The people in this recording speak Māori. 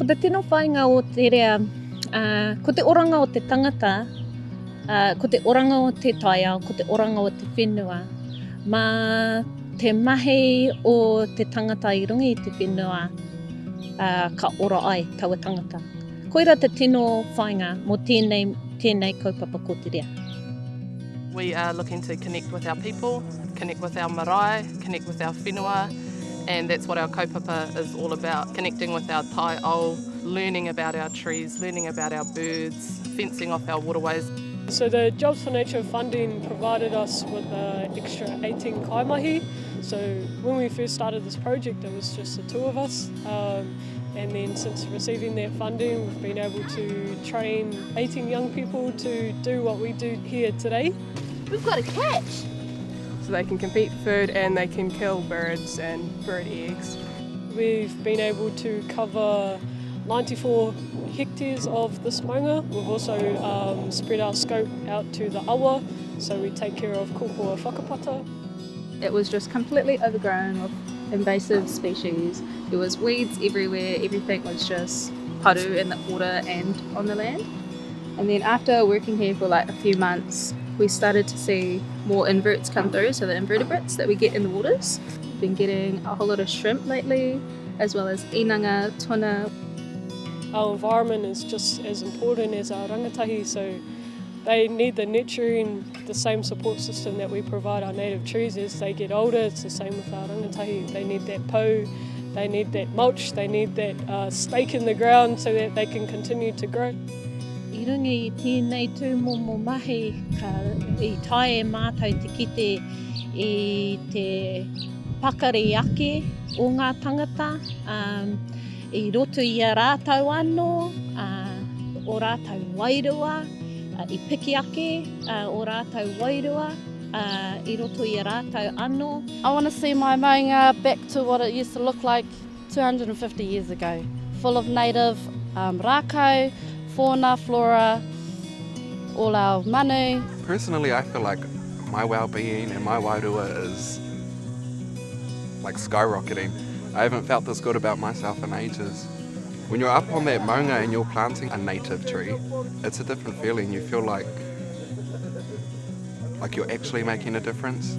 te tino whāinga o te rea, ko te oranga o te tangata, ko te oranga o te taiao, ko te oranga o te whenua, mā te mahi o te tangata I runga I te whenua, ka ora ai, taua tangata. Koira te tino whāinga mō tēnei kaupapa ko te rea. We are looking to connect with our people, connect with our marae, connect with our whenua, and that's what our kaupapa is all about, connecting with our taiao, learning about our trees, learning about our birds, fencing off our waterways. So the Jobs for Nature funding provided us with an extra 18 kaimahi. So when we first started this project, it was just the two of us. And then since receiving that funding, we've been able to train 18 young people to do what we do here today. We've got a catch! So they can compete for food and they can kill birds and bird eggs. We've been able to cover 94 hectares of this maunga. We've also spread our scope out to the awa, so we take care of kōkua whakapata. It was just completely overgrown with invasive species. There was weeds everywhere, everything was just paru in the water and on the land. And then after working here for like a few months, we started to see more inverts come through, so the invertebrates that we get in the waters. We've been getting a whole lot of shrimp lately, as well as inanga, tuna. Our environment is just as important as our rangatahi, so they need the nurturing, the same support system that we provide our native trees. As they get older, it's the same with our rangatahi. They need that pou, they need that mulch, they need that stake in the ground so that they can continue to grow. I runga I tēnei tūmomo mahi, I tae mātou te kite I te pakari ake o ngā tangata, I roto I a rātau anō, o rātau wairua, I piki ake o rātau wairua, I roto I a rātau anō. I want to see my maunga back to what it used to look like 250 years ago. Full of native rākau, fauna, flora, all our manu. Personally, I feel like my well-being and my wairua is like skyrocketing. I haven't felt this good about myself in ages. When you're up on that maunga and you're planting a native tree, it's a different feeling. You feel like you're actually making a difference.